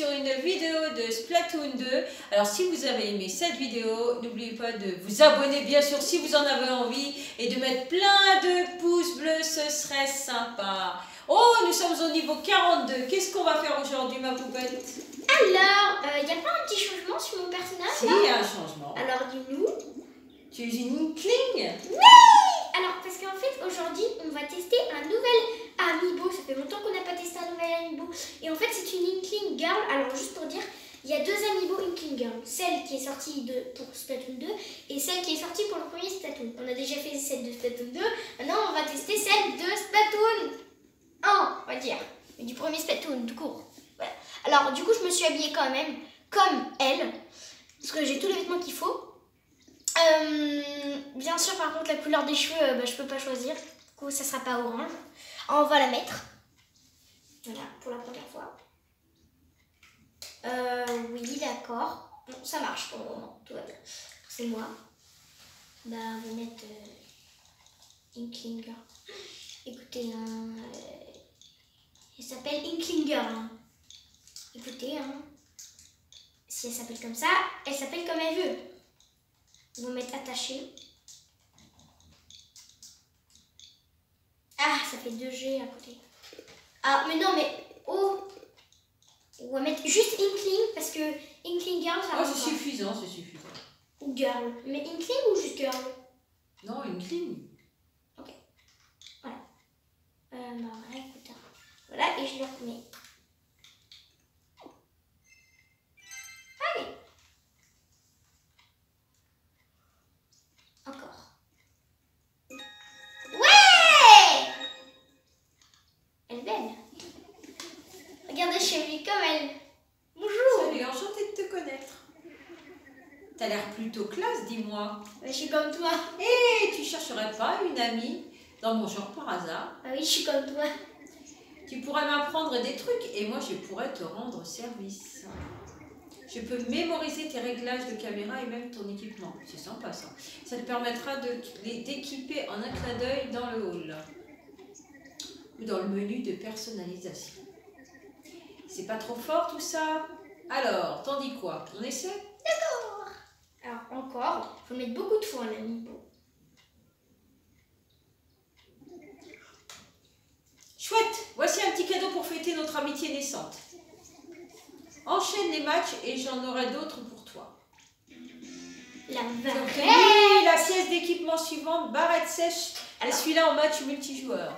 sur une vidéo de Splatoon 2. Alors si vous avez aimé cette vidéo, n'oubliez pas de vous abonner bien sûr si vous en avez envie et de mettre plein de pouces bleus, ce serait sympa. Oh, nous sommes au niveau 42. Qu'est-ce qu'on va faire aujourd'hui, ma poupette? Alors, il n'y a pas un petit changement sur mon personnage? Si, il y a un changement. Alors, dis-nous. Tu es une Inkling? Oui! Alors, parce qu'en fait, aujourd'hui, on va tester un nouvel amiibo. Ça fait longtemps qu'on n'a pas testé un nouvel amiibo. Et en fait, c'est une Inkling Girl. Alors, juste pour dire, il y a deux amiibo Inkling Girl. Celle qui est sortie pour Splatoon 2 et celle qui est sortie pour le premier Splatoon. On a déjà fait celle de Splatoon 2. Maintenant, on va tester celle de Splatoon 1, on va dire. Mais du premier Splatoon, tout court. Voilà. Alors, du coup, je me suis habillée quand même comme elle. Parce que j'ai tous les vêtements qu'il faut. Bien sûr, par contre, la couleur des cheveux, je peux pas choisir. Du coup, ça sera pas orange. On va la mettre. Voilà, pour la première fois. Oui, d'accord. Bon, ça marche pour le moment. Tout va bien. C'est moi. Bah, on va mettre Inklinger. Écoutez, elle s'appelle Inklinger. Hein. Écoutez, si elle s'appelle comme ça, elle s'appelle comme elle veut. On va mettre attaché. Ah, ça fait 2G à côté. Ah, mais non, mais oh, on va mettre juste Inkling parce que Inkling Girl, ça va. Oh, c'est suffisant, c'est suffisant. Ou Girl. Mais Inkling ou juste Girl? Non, Inkling. Ok. Voilà. Bah, écoute. Voilà, et je le remets. Allez. Encore. Ouais! Elle est belle. Regardez chez lui comme elle. Bonjour. Salut, enchantée de te connaître. T'as l'air plutôt classe, dis-moi. Je suis comme toi. Et tu chercherais pas une amie dans mon genre par hasard? Ah oui, je suis comme toi. Tu pourrais m'apprendre des trucs et moi je pourrais te rendre service. Je peux mémoriser tes réglages de caméra et même ton équipement. C'est sympa ça. Ça te permettra d'équiper en un clin d'œil dans le hall. Ou dans le menu de personnalisation. C'est pas trop fort tout ça? Alors, t'en dis quoi? On essaie? D'accord. Alors encore, il faut mettre beaucoup de fois l'amiibo. Chouette! Voici un petit cadeau pour fêter notre amitié naissante. Enchaîne les matchs et j'en aurai d'autres pour toi. La Oui, barrette. la pièce d'équipement suivante, barrette sèche. Et celui-là en match multijoueur.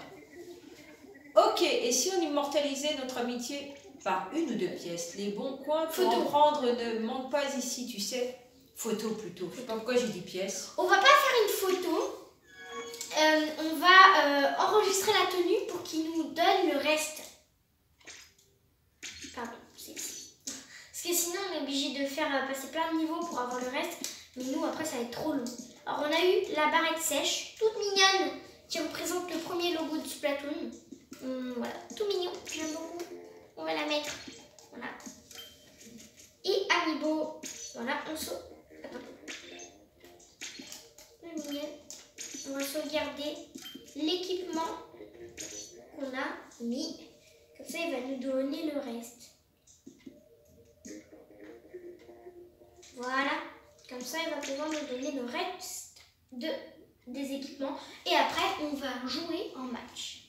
Ok, et si on immortalisait notre amitié par une ou deux pièces? Les bons coins pour en prendre ne manquent pas ici, tu sais. Photo plutôt. Je sais pas pourquoi j'ai dit pièces. On va pas faire une photo. On va enregistrer la tenue pour qu'il nous donne le reste. Pardon, c'est ici. Parce que sinon on est obligé de faire passer plein de niveaux pour avoir le reste. Mais nous après ça va être trop long. Alors on a eu la barrette sèche, toute mignonne, qui représente le premier logo de Splatoon. Voilà, tout mignon, j'aime beaucoup. On va la mettre. Voilà. Et amiibo. Voilà, on saute. On va sauvegarder l'équipement qu'on a mis. Comme ça, il va nous donner le reste. Voilà. Comme ça, il va pouvoir nous donner le reste des équipements. Et après, on va jouer en match.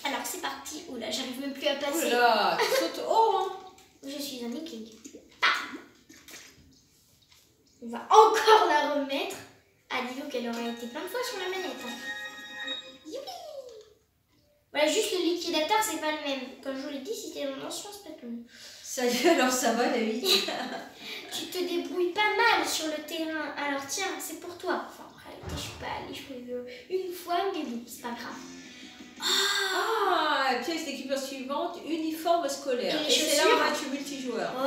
Alors, c'est parti. Oula, j'arrive même plus à passer. Oula, tu sautes haut, hein. Je suis un Inkling. On va encore la remettre. Ah, dis donc, elle aurait été plein de fois sur la manette. Youpi! Voilà, juste le liquidateur, c'est pas le même. Comme je vous l'ai dit, c'était mon ancien Splatoon. Salut, alors ça va la vie? Tu te débrouilles pas mal sur le terrain. Alors tiens, c'est pour toi. Enfin, en réalité, je suis pas allée jouer une fois, mais bon, c'est pas grave. Ah, pièce d'équipement suivante, uniforme scolaire. Et les c'est là chaussures. un match multijoueur. Oh!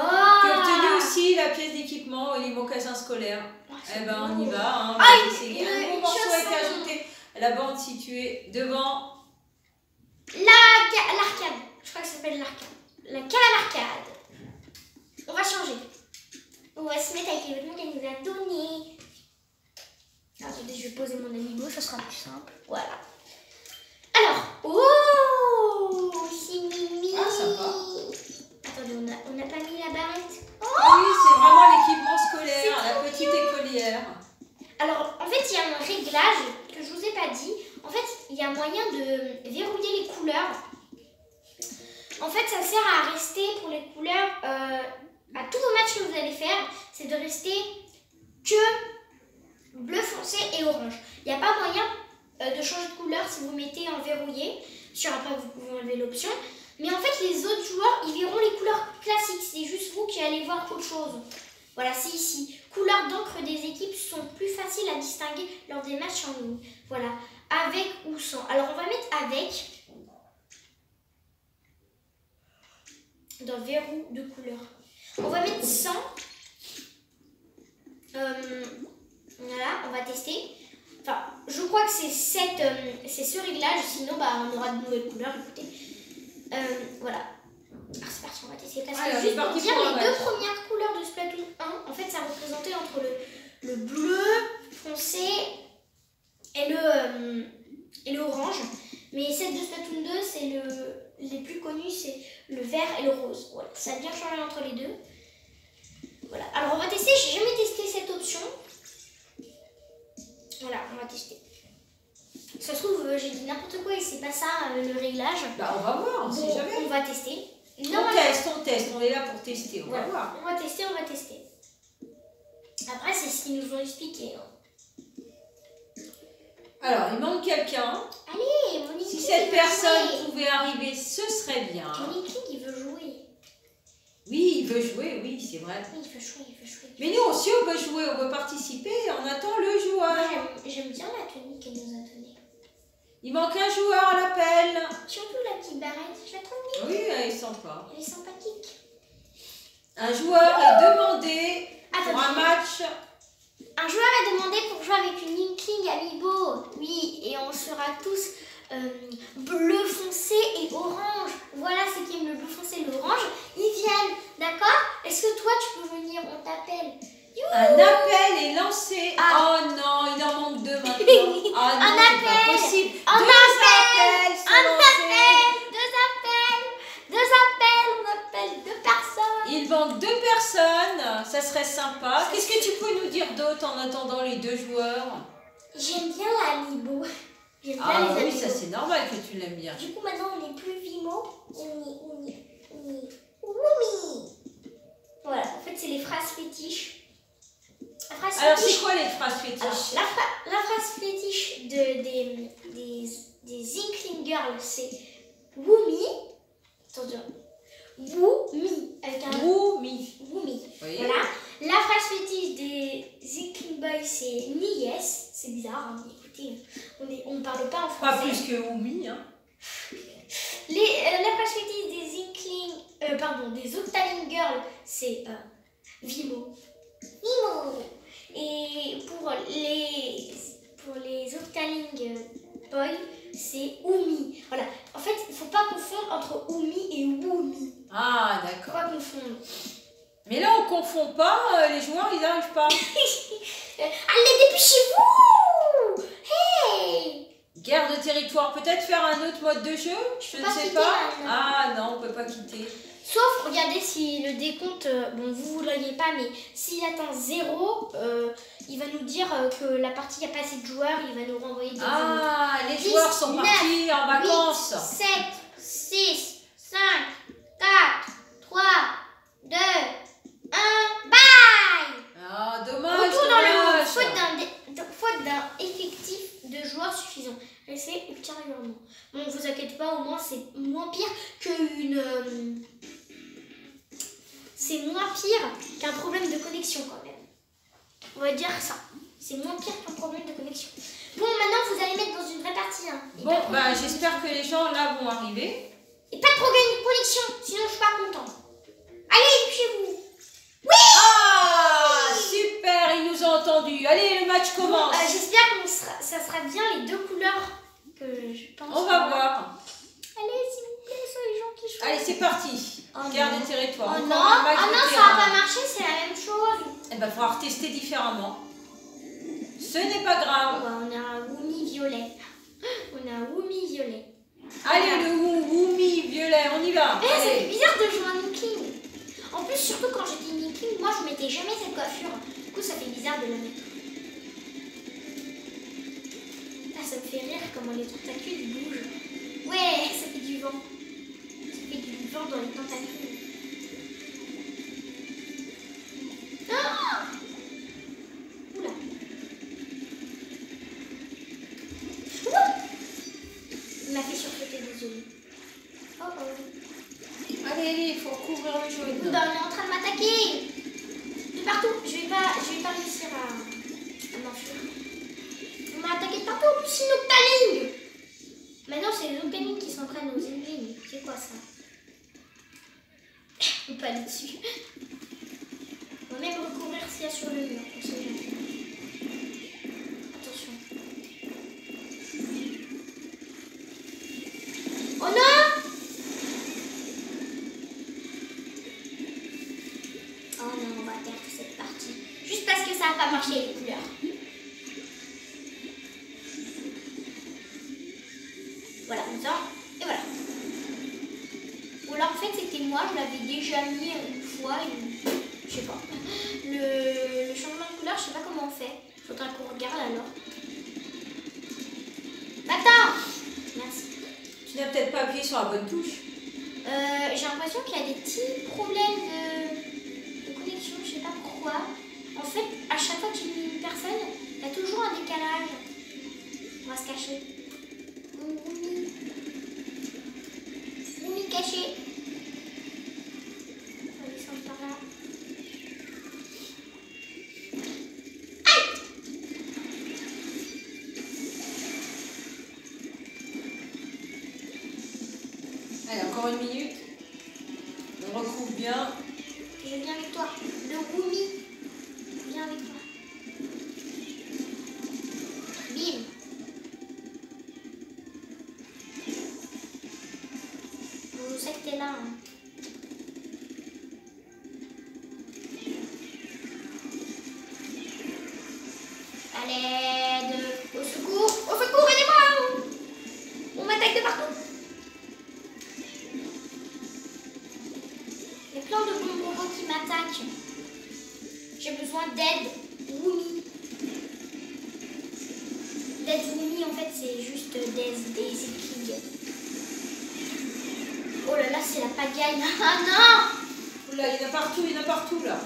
Tu as obtenu aussi la pièce d'équipement et les mocassins scolaires. Eh ben on y va, hein. Ah, Un bon morceau a été ajouté à la bande située devant l'arcade. Je crois que ça s'appelle l'arcade. La cale à l'arcade. On va changer. On va se mettre avec les vêtements qu'elle nous a donnés. Attendez, je vais poser mon amiibo, ça sera plus simple. Voilà. Alors, oh, c'est Mimi. Ah, sympa. n'a pas mis la barrette. Oui, c'est vraiment l'équipement scolaire, la petite écolière. Alors, en fait, il y a un réglage que je vous ai pas dit. En fait, il y a moyen de verrouiller les couleurs. En fait, ça sert à rester pour les couleurs, à tous vos matchs que vous allez faire, c'est de rester que bleu foncé et orange. Il n'y a pas moyen de changer de couleur si vous mettez en verrouillé. Sur après, vous pouvez enlever l'option. Mais en fait, les autres joueurs, ils verront les couleurs classiques. C'est juste vous qui allez voir autre chose. Voilà, c'est ici. Couleurs d'encre des équipes sont plus faciles à distinguer lors des matchs en ligne. Voilà, avec ou sans. Alors, on va mettre avec dans verrou de couleur. On va mettre sans. Voilà, on va tester. Enfin, je crois que c'est ce réglage. Sinon, bah, on aura de nouvelles couleurs. Écoutez. Voilà. Alors, c'est parti, on va tester. Parce que juste pour dire, les deux premières couleurs de Splatoon 1, en fait, ça représentait entre le bleu foncé et le orange. Mais celle de Splatoon 2, c'est les plus connus, c'est le vert et le rose. Voilà, ça a bien changé entre les deux. Voilà. Alors, on va tester. J'ai jamais testé cette option. Voilà, on va tester. Ça se trouve, j'ai dit n'importe quoi et c'est pas ça le réglage. Bah, on va voir, on sait jamais. On va tester. On teste, on est là pour tester, on va voir. On va tester. Après, c'est ce qu'ils nous ont expliqué. Alors, il manque quelqu'un. Allez, Monique. Si cette personne pouvait arriver, ce serait bien. Monique, il veut jouer. Oui, il veut jouer, oui, c'est vrai. Oui, il veut jouer. Mais nous aussi, on veut jouer, on veut participer, on attend le joueur. Moi, j'aime bien la tenue qu'elle nous a donnée. Il manque un joueur à l'appel. Surtout la petite barrette, je la trouve bien. Oui, elle est sympa. Elle est sympathique. Un joueur est demandé pour un match. Un joueur est demandé pour jouer avec une Inkling Amiibo. Oui, et on sera tous bleu foncé et orange. Voilà ceux qui aiment le bleu foncé et l'orange. Ils viennent, d'accord? Est-ce que toi tu peux venir? On t'appelle. Un appel est lancé. Ah. Oh non, il en manque deux maintenant. Ah non, c'est pas possible. Deux appels On appelle deux personnes. Il manque deux personnes, ça serait sympa. Qu'est-ce que tu peux nous dire d'autre en attendant les deux joueurs? J'aime bien l'Amiibo. J'aime bien ah les oui, Amiibo. ça c'est normal que tu l'aimes bien. Du coup, maintenant on n'est plus Vimo, on est Wumi. Voilà, en fait c'est les phrases fétiches. Alors c'est quoi les phrases fétiches? Alors, la phrase fétiche des Inkling Girls, c'est Wumi. Attention. Wumi. Avec un Wumi. Wumi. Oui. Voilà. La phrase fétiche des Inkling Boys, c'est Ni Yes. C'est bizarre, hein, mais écoutez, on parle pas en français. Pas plus que Wumi, hein. La phrase fétiche des Inkling, des Octaling Girls, c'est Vimo. Et pour les Octaling Boys, c'est Umi. Voilà. En fait, il ne faut pas confondre entre Umi et Wumi. Ah, Il ne d'accord. faut pas confondre. Mais là, on ne confond pas, les joueurs, ils n'arrivent pas. Allez, dépêchez-vous! Hey! Guerre de territoire, peut-être faire un autre mode de jeu? Je ne sais pas. Ah non, on ne peut pas quitter. Sauf, regardez si le décompte, bon vous ne le voyez pas, mais s'il atteint 0, il va nous dire que la partie, il n'y a pas assez de joueurs, il va nous renvoyer des Ah, les joueurs sont partis en vacances. 7, 6, 5, 4, 3, 2, 1, bye! Ah, dommage, Retour dans le dommage. faute d'un effectif de joueurs suffisant. Restez ultérieurement. Bon, ne vous inquiétez pas, au moins c'est moins pire qu'une... c'est moins pire qu'un problème de connexion quand même. On va dire ça. C'est moins pire qu'un problème de connexion. Bon, maintenant vous allez mettre dans une vraie partie. Hein. Bon, bah j'espère que les gens là vont arriver. Et pas de problème de connexion, sinon je suis pas content. Allez, chez vous. Oui! Ah, super, ils nous ont entendus. Allez, le match commence. Bon, j'espère que ça sera bien les deux couleurs que je pense. On va voir. Allez, s'il vous plaît, ce sont les gens qui jouent. Allez, c'est parti. Guerre des territoires. Oh Encore non, un match de ça terrain. va pas marcher, c'est la même chose. Eh ben, il faudra tester différemment. Ce n'est pas grave. On a un Wumi violet. On a un Wumi violet. Allez, le Wumi violet, on y va. Ça fait Allez. bizarre de jouer un Inkling. plus, surtout quand j'étais une Inkling, moi je mettais jamais cette coiffure. Du coup, ça fait bizarre de la mettre. Ah, ça me fait rire comment les tentacules ils bougent. Ouais, ça fait du vent. Ça fait du vent dans les tentacules. Ah! Oula. Ouh! Il m'a fait sursauter, désolé. Oh oh. Allez, allez, il faut recouvrir le jaune. Bah, on est en train de m'attaquer de partout. Je vais pas réussir à m'enfuir. On m'a attaqué de partout. En plus, c'est nos Noctaling. Maintenant, c'est les Noctaling qui s'entraînent aux Inglings. C'est quoi ça? On peut aller dessus. On va même recouvrir s'il y a sur le mur. On sait jamais. Attention. Oh non! Oh non, on va perdre cette partie. Juste parce que ça n'a pas marché les couleurs. Voilà, comme ça. Et voilà. Ou alors en fait c'était moi, je l'avais déjà mis une fois. Je sais pas. Le changement de couleur, je sais pas comment on fait. Faudra qu'on regarde alors. Attends! Merci. Tu n'as peut-être pas appuyé sur la bonne touche. J'ai l'impression qu'il y a des petits problèmes de connexion, je sais pas pourquoi. En fait, à chaque fois que j'ai mis une personne, il y a toujours un décalage. On va se cacher. Roumi. Roumi caché. On va descendre par là. Aïe! Allez, encore une minute. On recouvre bien. Je viens avec toi. Le Roumi. Viens avec moi. Bim. Bon, je sais que t'es là. Hein. À l'aide. Au secours. Au secours, aidez-moi. On m'attaque de partout. Il y a plein de bons robots qui m'attaquent. J'ai besoin d'aide. Roumi. D'aide Roumi, en fait, c'est juste des Inkling. Oh là là, c'est la pagaille. Ah non! Oula, il y en a partout, là.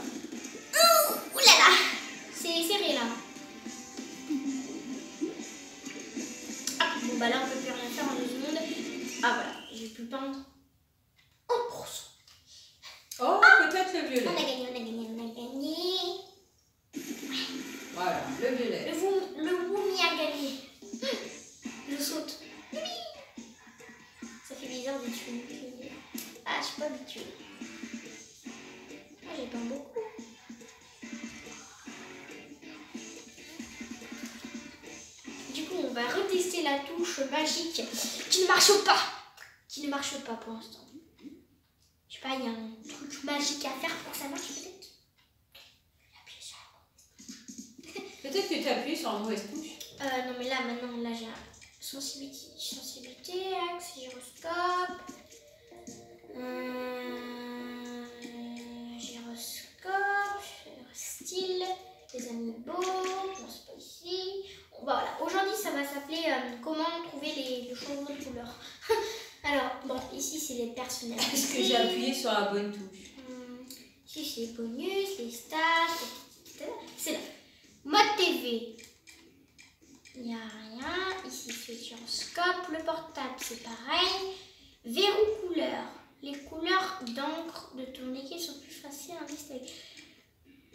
Ouh là là! C'est serré là. Ah, bon bah là, on peut plus rien faire en 2 secondes. Ah voilà, j'ai pu peindre 1%. Oh, peut-être le On a violet. gagné, on a gagné, on a gagné. Voilà, le violet. Le Roumi a gagné. Je saute. Ça fait bizarre de tuer une fille. Ah, je suis pas habituée. Ah, j'ai peint beaucoup. Du coup, on va retester la touche magique qui ne marche pas. Qui ne marche pas pour l'instant. Je sais pas, il y a un truc magique à faire pour que ça marche peut-être. Appuyer sur la Peut-être que tu as appuyé sur la mauvaise touche. non mais là maintenant là j'ai sensibilité, axe, gyroscope, gyroscope, style, les amiibo, non c'est pas ici. Bon, voilà, aujourd'hui ça va s'appeler comment trouver le changement de couleur. Alors bon ici c'est les personnages. Est-ce que j'ai appuyé sur la bonne touche? Ici c'est les bonus, les stats, c'est là. Mode TV. Il n'y a rien. Ici, c'est gyroscope. Le portable, c'est pareil. Verrou couleur. Les couleurs d'encre de ton équipe sont plus faciles à distinguer.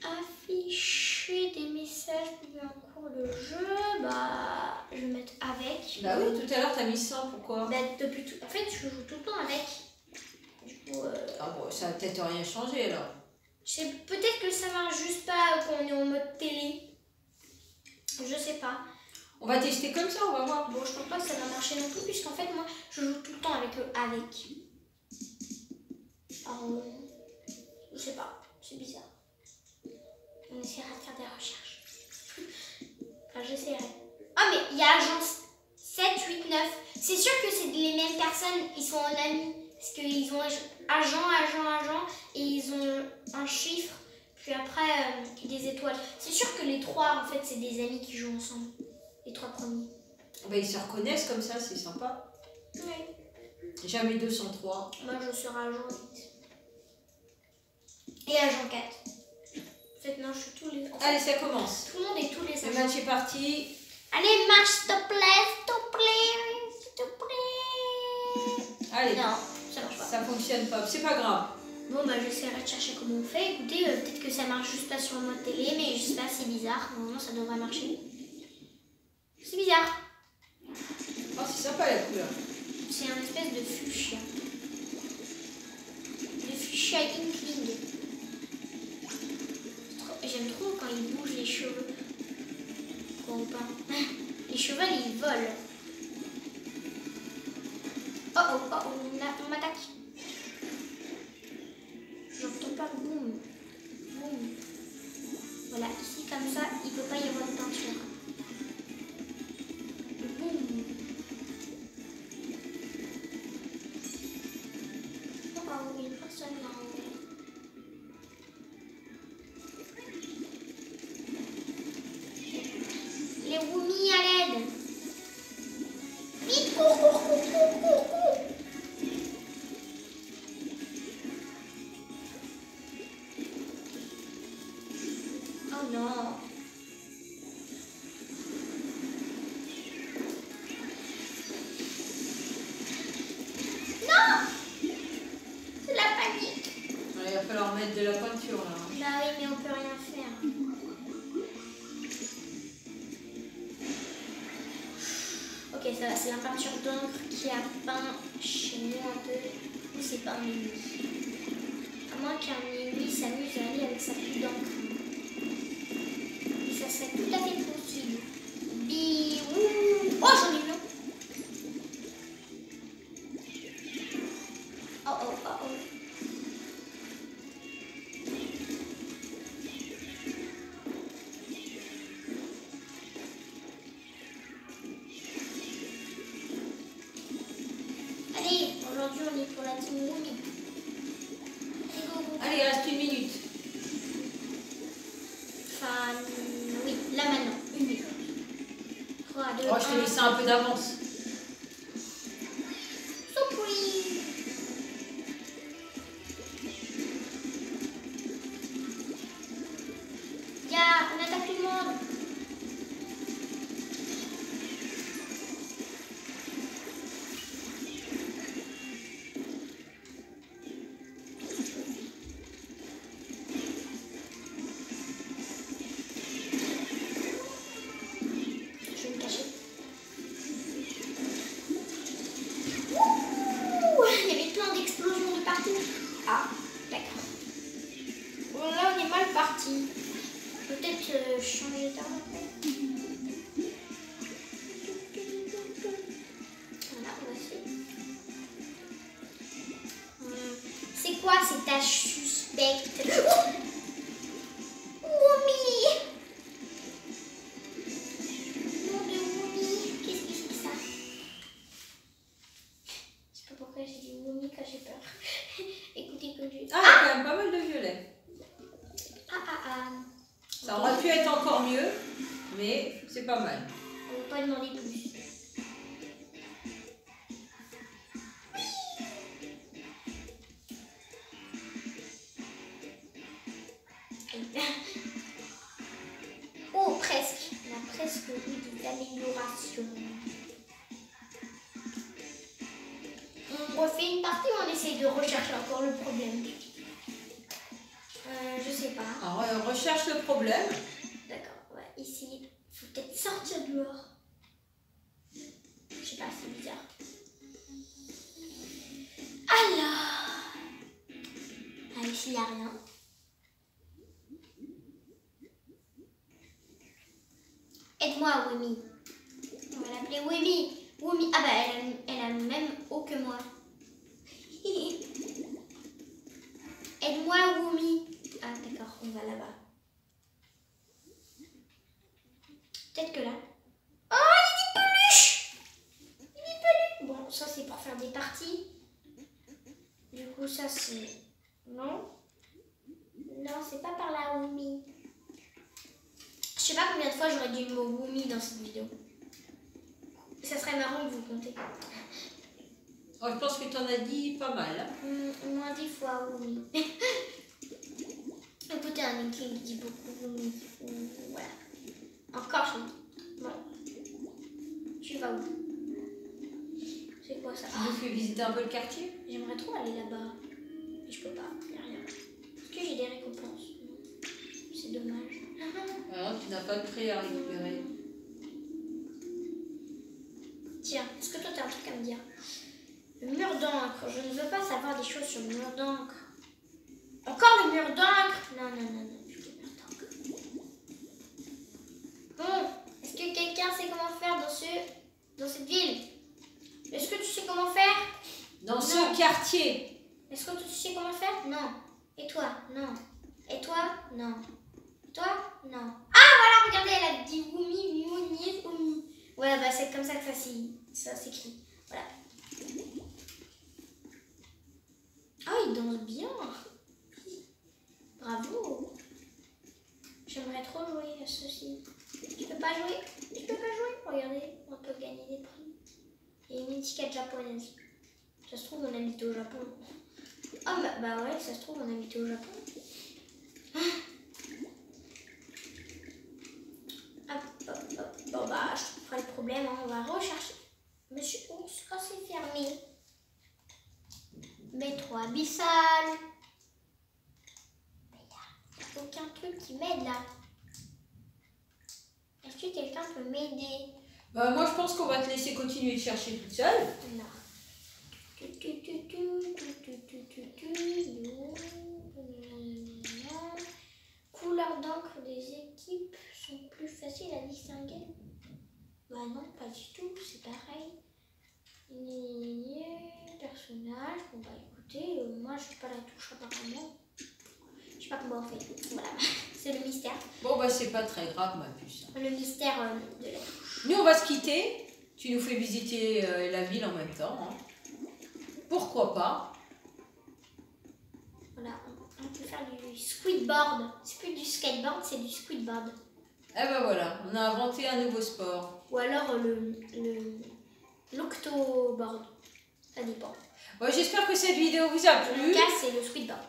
Afficher des messages en cours de jeu. Bah, je vais mettre avec. Bah oui, tout à l'heure, t'as mis 100. Pourquoi? Bah, depuis tout... En fait, je joue tout le temps avec. Du coup... Ah bon, ça va peut-être rien changer, alors. Peut-être que ça marche juste pas quand on est en mode télé. Je sais pas. On va tester comme ça, on va voir. Bon, je pense pas que ça va marcher non plus, puisqu'en fait, moi, je joue tout le temps avec le avec. Alors, je sais pas, c'est bizarre. On essaiera de faire des recherches. Enfin, j'essaierai. Ah, mais il y a agence 7, 8, 9. C'est sûr que c'est les mêmes personnes, ils sont en amis. Parce qu'ils ont agent, et ils ont un chiffre, puis après des étoiles. C'est sûr que les trois, en fait, c'est des amis qui jouent ensemble. Les trois premiers. Bah, ils se reconnaissent comme ça, c'est sympa. Oui. Jamais 203. Moi, je serai agent 8. Et agent 4. En fait, non, je suis tous les... Allez, ça commence. Tout le monde est tous les Le agents. match est parti. Allez, marche, s'il te plaît, s'il te plaît, s'il te plaît. Allez. Non, ça marche pas. Ça fonctionne pas, c'est pas grave. Bon, bah, j'essaierai de chercher comment on fait. Écoutez, peut-être que ça marche juste pas sur le mode télé, mais je sais pas, c'est bizarre. Normalement, ça devrait marcher. C'est bizarre. Oh, c'est sympa la couleur. C'est un espèce de fuchsia. De fuchsia inkling. J'aime trop quand ils bougent les cheveux. Quoi ou pas. Les cheveux, ils volent. Oh oh, oh oh, on m'attaque. J'entends pas boum. Boum. Voilà, ici comme ça, il peut pas y avoir de peinture. Boum. Oh oh, il y a personne là. Les Woomy à l'aide. Vite, cours, cours, cours, cours, cours, cours. Oh non. Non. C'est la panique. Ouais, il va falloir mettre de la peinture là. Bah oui, mais on peut rien faire. Ok, ça va, c'est la peinture d'encre qui a peint chez nous un peu. Ou c'est pas un ennemi. À moins qu'un ennemi s'amuse à aller avec sa pluie d'encre. Et ça serait tout à fait possible. Biou. Oh, j'en ai une. Oh oh, oh oh. Allez, aujourd'hui on est pour la team Woomy. Allez, go, go. Allez, il reste une minute. Enfin, oui, là maintenant, une minute. 3, 2, 1. Oh, je t'ai laissé un peu d'avance. Surprise. On attaque tout le monde. Je vais me cacher. Ouh, il y avait plein d'explosions de partout. Ah, d'accord. Bon, là, on est mal parti. Peut-être changer d'arme après. Voilà, on va essayer. C'est quoi ces tâches suspectes? Woomy! Nom de Woomy! Qu'est-ce que c'est que ça? Je sais pas pourquoi j'ai dit Woomy quand j'ai peur. Écoutez que je... Ah, il y a quand même pas mal de violet. Ah. Ça aurait pu être encore mieux, mais c'est pas mal. On ne va pas demander plus. Oh, presque. On a presque eu des améliorations. On refait une partie ou on essaye de rechercher encore le problème? Je sais pas. Alors, on recherche le problème. D'accord, on va essayer. Il faut peut-être sortir dehors. Je sais pas, c'est bizarre. Alors. Ah, ici, il n'y a rien. Aide-moi, Woomy. On va l'appeler Woomy. Woomy. Ah bah, elle a le même haut que moi. Aide-moi, Woomy. Ah, d'accord, on va là-bas. Peut-être que là. Oh, il dit peluche! Il dit peluche! Bon, ça c'est pour faire des parties. c'est... Non. Non, c'est pas par là, Wumi. Je sais pas combien de fois j'aurais dit le mot Wumi dans cette vidéo. Ça serait marrant de vous compter. Oh, je pense que tu en as dit pas mal. Hein. Moins 10 fois Wumi. Écoutez, un Nicky qui dit beaucoup Wumi. Voilà. Encore je dis. Bon. Tu vas où? C'est quoi ça? Tu nous fais visiter un peu le quartier? J'aimerais trop aller là-bas. Mais je peux pas. Y a rien. Est-ce que j'ai des récompenses? C'est dommage. Alors, tu n'as pas de prêt à récupérer. Tiens, est-ce que toi tu as un truc à me dire? Le mur d'encre. Je ne veux pas savoir des choses sur le mur d'encre. Encore le mur d'encre? Non, non, non, non. Je veux le mur d'encre. Bon, est-ce que quelqu'un sait comment faire dans cette ville? Est-ce que tu sais comment faire? Dans ce quartier. Est-ce que tu sais comment faire? Non. Et toi? Non. Et toi? Non. Et toi? Non. Ah voilà, regardez, elle a dit Wumi, Wumi, Wumi. Ouais, bah c'est comme ça que ça s'écrit. Voilà. Ah, il danse bien. Bravo. J'aimerais trop jouer à ceci. Je peux pas jouer. Je peux pas jouer. Regardez, on peut gagner des prix. Et une étiquette japonaise. Ça se trouve, on habite au Japon. Ah bah ouais, ça se trouve, on habite au Japon. Hop, hop, hop. Bon bah, je ferai le problème, hein. On va rechercher. Monsieur Ours, oh c'est fermé. Métro abyssal. Mais il n'y a aucun truc qui m'aide là. Est-ce que quelqu'un peut m'aider? Bah, moi, je pense qu'on va te laisser continuer de chercher toute seule. Non. Couleurs d'encre des équipes sont plus faciles à distinguer. Bah non, pas du tout, c'est pareil. Personnage, bon bah écoutez, moi je n'ai pas la touche apparemment. Je sais pas comment on fait. Voilà, c'est le mystère. Bon, bah, c'est pas très grave, ma puce. Le mystère de la touche. Nous, on va se quitter. Tu nous fais visiter la ville en même temps. Hein. Pourquoi pas? Voilà, on peut faire du squidboard. C'est plus du skateboard, c'est du squidboard. Eh ben voilà, on a inventé un nouveau sport. Ou alors l'octoboard. Ça dépend. Bon, j'espère que cette vidéo vous a En plu. tout cas, c'est le squidboard.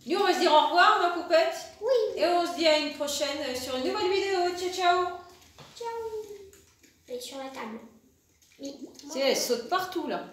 Nous, on va se dire au revoir, ma poupette. Oui. Et on se dit à une prochaine sur une nouvelle vidéo. Ciao, ciao. Ciao. Elle est sur la table. Oui. Elle saute partout, là.